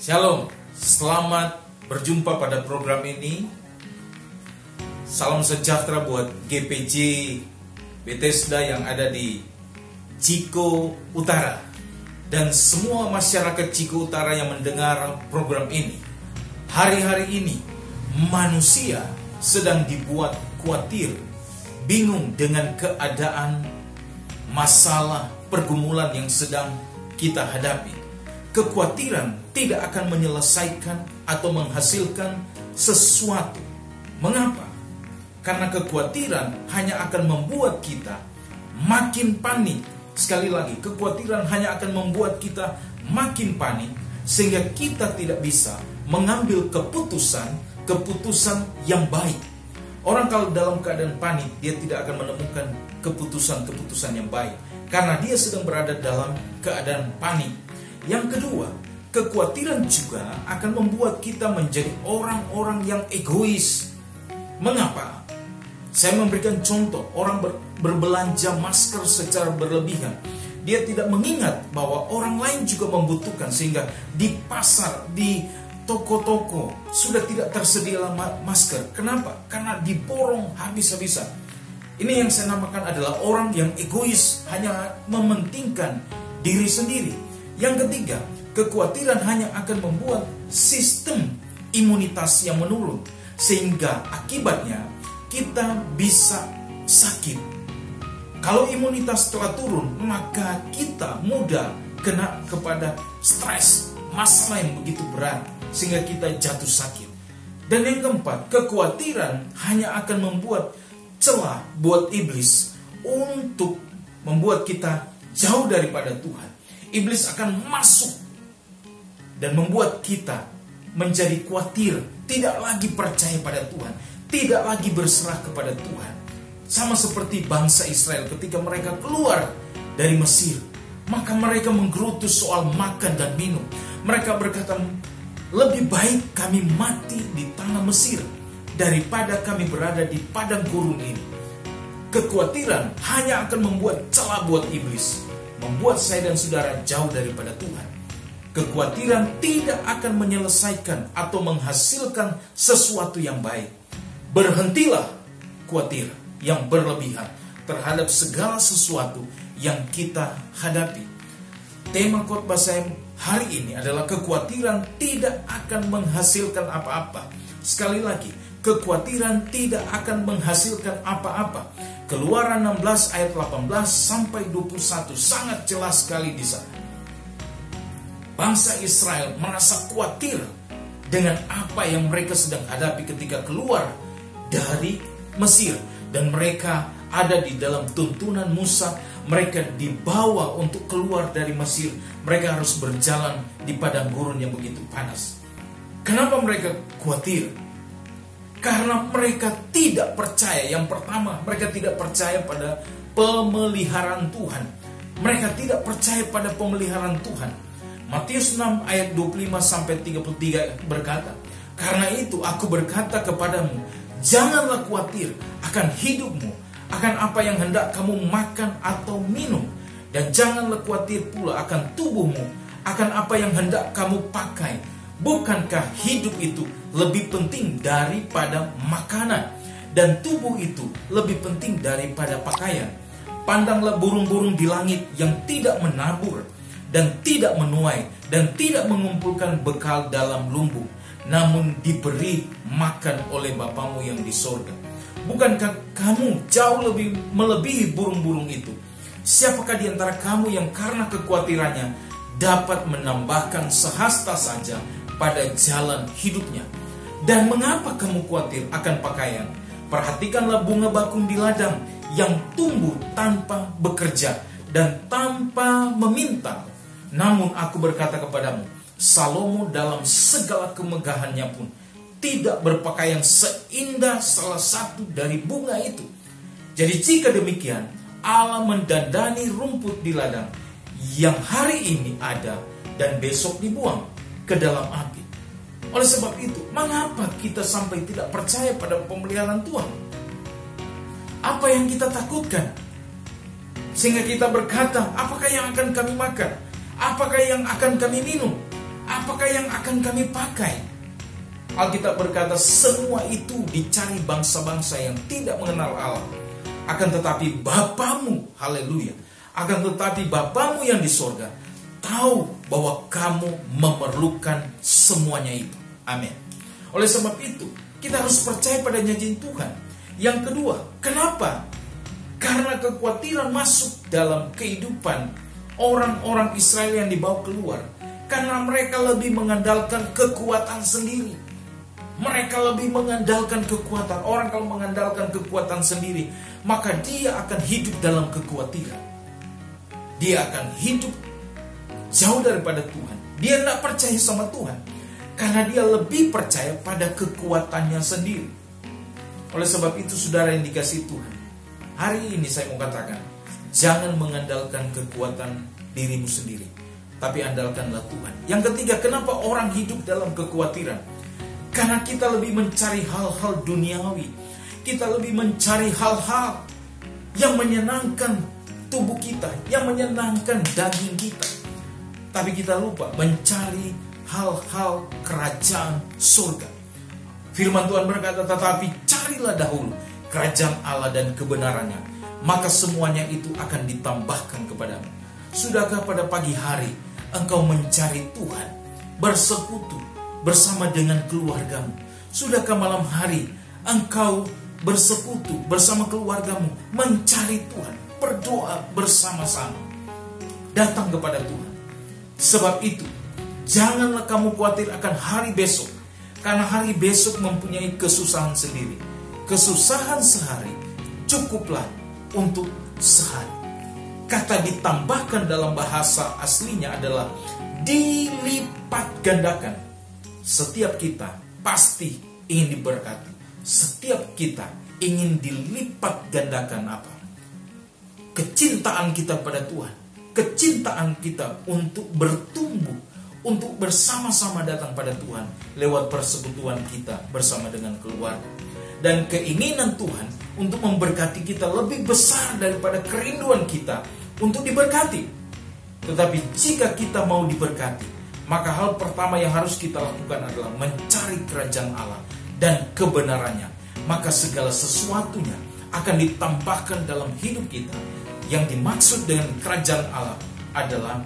Shalom, selamat berjumpa pada program ini. Salam sejahtera buat GPJ Bethesda yang ada di Ciko Utara dan semua masyarakat Ciko Utara yang mendengar program ini. Hari-hari ini manusia sedang dibuat khawatir, bingung dengan keadaan, masalah, pergumulan yang sedang kita hadapi. Kekhawatiran tidak akan menyelesaikan atau menghasilkan sesuatu. Mengapa? Karena kekhawatiran hanya akan membuat kita makin panik. Sekali lagi, kekhawatiran hanya akan membuat kita makin panik sehingga kita tidak bisa mengambil keputusan yang baik. Orang kalau dalam keadaan panik, dia tidak akan menemukan keputusan yang baik karena dia sedang berada dalam keadaan panik. Yang kedua, kekhawatiran juga akan membuat kita menjadi orang-orang yang egois. Mengapa? Saya memberikan contoh, orang berbelanja masker secara berlebihan. Dia tidak mengingat bahwa orang lain juga membutuhkan, sehingga di pasar, di toko-toko sudah tidak tersedia masker. Kenapa? Karena diborong habis-habisan. Ini yang saya namakan adalah orang yang egois, hanya mementingkan diri sendiri. Yang ketiga, kekhawatiran hanya akan membuat sistem imunitas yang menurun, sehingga akibatnya kita bisa sakit. Kalau imunitas telah turun, maka kita mudah kena kepada stres, masalah yang begitu berat, sehingga kita jatuh sakit. Dan yang keempat, kekhawatiran hanya akan membuat celah buat iblis untuk membuat kita jauh daripada Tuhan. Iblis akan masuk dan membuat kita menjadi khawatir, tidak lagi percaya pada Tuhan, tidak lagi berserah kepada Tuhan. Sama seperti bangsa Israel ketika mereka keluar dari Mesir, maka mereka menggerutu soal makan dan minum. Mereka berkata, lebih baik kami mati di tanah Mesir daripada kami berada di padang gurun ini. Kekhawatiran hanya akan membuat celah buat iblis, membuat saya dan saudara jauh daripada Tuhan. Kekhawatiran tidak akan menyelesaikan atau menghasilkan sesuatu yang baik. Berhentilah khawatir yang berlebihan terhadap segala sesuatu yang kita hadapi. Tema khotbah saya hari ini adalah kekhawatiran tidak akan menghasilkan apa-apa. Sekali lagi, kekhawatiran tidak akan menghasilkan apa-apa. Keluaran 16 ayat 18 sampai 21 sangat jelas sekali di sana. Bangsa Israel merasa khawatir dengan apa yang mereka sedang hadapi ketika keluar dari Mesir, dan mereka ada di dalam tuntunan Musa. Mereka dibawa untuk keluar dari Mesir. Mereka harus berjalan di padang gurun yang begitu panas. Kenapa mereka khawatir? Karena mereka tidak percaya. Yang pertama, mereka tidak percaya pada pemeliharaan Tuhan. Mereka tidak percaya pada pemeliharaan Tuhan. Matius 6 ayat 25 sampai 33 berkata, karena itu aku berkata kepadamu, janganlah khawatir akan hidupmu, akan apa yang hendak kamu makan atau minum, dan janganlah khawatir pula akan tubuhmu, akan apa yang hendak kamu pakai. Bukankah hidup itu lebih penting daripada makanan, dan tubuh itu lebih penting daripada pakaian? Pandanglah burung-burung di langit yang tidak menabur dan tidak menuai dan tidak mengumpulkan bekal dalam lumbung, namun diberi makan oleh Bapamu yang di sorga. Bukankah kamu jauh lebih melebihi burung-burung itu? Siapakah di antara kamu yang karena kekhawatirannya dapat menambahkan sehasta saja pada jalan hidupnya? Dan mengapa kamu khawatir akan pakaian? Perhatikanlah bunga bakung di ladang yang tumbuh tanpa bekerja dan tanpa meminta. Namun aku berkata kepadamu, Salomo dalam segala kemegahannya pun tidak berpakaian seindah salah satu dari bunga itu. Jadi jika demikian, Allah mendandani rumput di ladang yang hari ini ada dan besok dibuang ke dalam api. Oleh sebab itu, mengapa kita sampai tidak percaya pada pemeliharaan Tuhan? Apa yang kita takutkan? Sehingga kita berkata, apakah yang akan kami makan? Apakah yang akan kami minum? Apakah yang akan kami pakai? Alkitab berkata semua itu dicari bangsa-bangsa yang tidak mengenal Allah. Akan tetapi Bapamu, haleluya, akan tetapi Bapamu yang di sorga tahu bahwa kamu memerlukan semuanya itu. Amin. Oleh sebab itu, kita harus percaya pada janji Tuhan. Yang kedua, kenapa? Karena kekhawatiran masuk dalam kehidupan orang-orang Israel yang dibawa keluar. Karena mereka lebih mengandalkan kekuatan sendiri. Mereka lebih mengandalkan kekuatan. Orang kalau mengandalkan kekuatan sendiri, maka dia akan hidup dalam kekhawatiran. Dia akan hidup jauh daripada Tuhan. Dia tidak percaya sama Tuhan, karena dia lebih percaya pada kekuatannya sendiri. Oleh sebab itu, saudara yang dikasihi Tuhan, hari ini saya mau katakan, jangan mengandalkan kekuatan dirimu sendiri, tapi andalkanlah Tuhan. Yang ketiga, kenapa orang hidup dalam kekhawatiran? Karena kita lebih mencari hal-hal duniawi. Kita lebih mencari hal-hal yang menyenangkan tubuh kita, yang menyenangkan daging kita. Tapi kita lupa mencari hal-hal kerajaan surga. Firman Tuhan berkata, tetapi carilah dahulu kerajaan Allah dan kebenarannya, maka semuanya itu akan ditambahkan kepadamu. Sudahkah pada pagi hari engkau mencari Tuhan, bersekutu bersama dengan keluargamu? Sudahkah malam hari engkau bersekutu bersama keluargamu, mencari Tuhan, berdoa bersama-sama, datang kepada Tuhan? Sebab itu, janganlah kamu khawatir akan hari besok, karena hari besok mempunyai kesusahan sendiri. Kesusahan sehari cukuplah untuk sehari. Kata ditambahkan dalam bahasa aslinya adalah dilipat gandakan. Setiap kita pasti ingin diberkati. Setiap kita ingin dilipat gandakan apa? Kecintaan kita pada Tuhan. Kecintaan kita untuk bertumbuh, untuk bersama-sama datang pada Tuhan lewat persekutuan kita bersama dengan keluarga. Dan keinginan Tuhan untuk memberkati kita lebih besar daripada kerinduan kita untuk diberkati. Tetapi jika kita mau diberkati, maka hal pertama yang harus kita lakukan adalah mencari kerajaan Allah dan kebenarannya. Maka segala sesuatunya akan ditambahkan dalam hidup kita. Yang dimaksud dengan kerajaan Allah adalah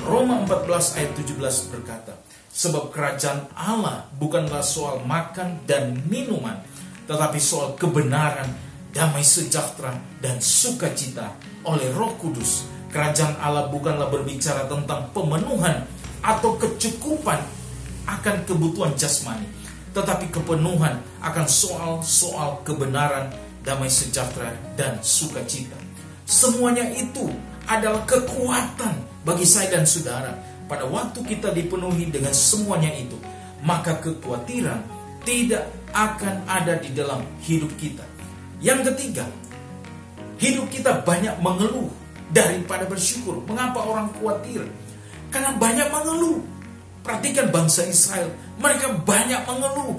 Roma 14 ayat 17 berkata, sebab kerajaan Allah bukanlah soal makan dan minuman, tetapi soal kebenaran, damai sejahtera, dan sukacita oleh Roh Kudus. Kerajaan Allah bukanlah berbicara tentang pemenuhan atau kecukupan akan kebutuhan jasmani, tetapi kepenuhan akan soal kebenaran, damai sejahtera, dan sukacita. Semuanya itu adalah kekuatan bagi saya dan saudara. Pada waktu kita dipenuhi dengan semuanya itu, maka kekhawatiran tidak akan ada di dalam hidup kita. Yang ketiga, hidup kita banyak mengeluh daripada bersyukur. Mengapa orang khawatir? Karena banyak mengeluh. Perhatikan bangsa Israel, mereka banyak mengeluh.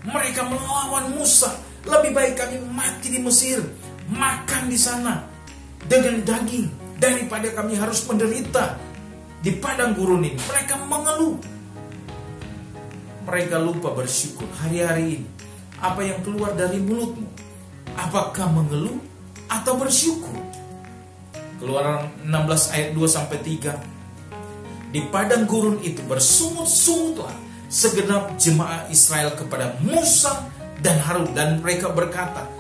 Mereka melawan Musa. Lebih baik kami mati di Mesir, makan di sana dengan daging, daripada kami harus menderita di padang gurun ini. Mereka mengeluh. Mereka lupa bersyukur. Hari-hari ini, apa yang keluar dari mulutmu? Apakah mengeluh atau bersyukur? Keluaran 16 ayat 2-3. Di padang gurun itu bersungut-sungutlah segenap jemaah Israel kepada Musa dan Harun, dan mereka berkata,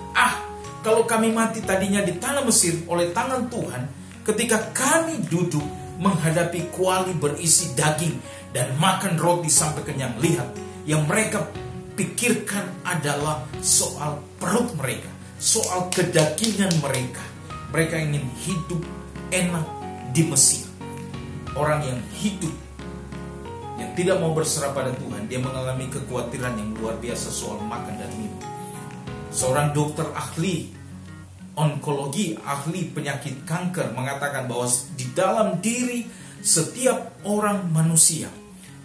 kalau kami mati tadinya di tanah Mesir oleh tangan Tuhan, ketika kami duduk menghadapi kuali berisi daging dan makan roti sampai kenyang. Lihat, yang mereka pikirkan adalah soal perut mereka, soal kedagingan mereka. Mereka ingin hidup enak di Mesir. Orang yang hidup, yang tidak mau berserah pada Tuhan, dia mengalami kekhawatiran yang luar biasa soal makan dan minum. Seorang dokter ahli onkologi, ahli penyakit kanker, mengatakan bahwa di dalam diri setiap orang manusia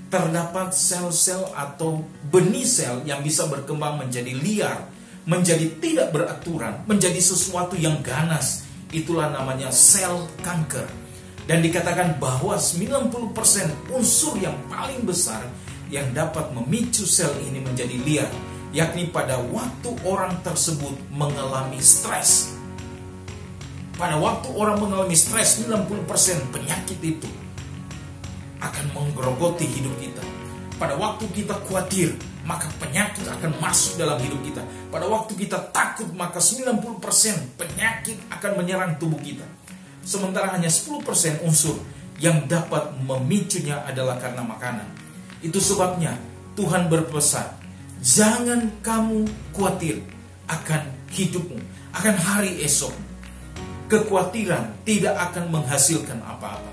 terdapat sel-sel atau benih sel yang bisa berkembang menjadi liar, menjadi tidak beraturan, menjadi sesuatu yang ganas. Itulah namanya sel kanker. Dan dikatakan bahwa 90% unsur yang paling besar yang dapat memicu sel ini menjadi liar, yakni pada waktu orang tersebut mengalami stres. Pada waktu orang mengalami stres, 90% penyakit itu akan menggerogoti hidup kita. Pada waktu kita khawatir, maka penyakit akan masuk dalam hidup kita. Pada waktu kita takut, maka 90% penyakit akan menyerang tubuh kita. Sementara hanya 10% unsur yang dapat memicunya adalah karena makanan. Itu sebabnya Tuhan berpesan, jangan kamu khawatir akan hidupmu, akan hari esok. Kekhawatiran tidak akan menghasilkan apa-apa.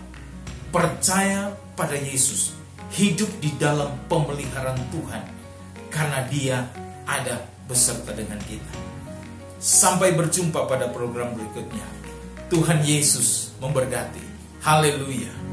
Percaya pada Yesus, hidup di dalam pemeliharaan Tuhan, karena Dia ada beserta dengan kita. Sampai berjumpa pada program berikutnya. Tuhan Yesus memberkati. Haleluya.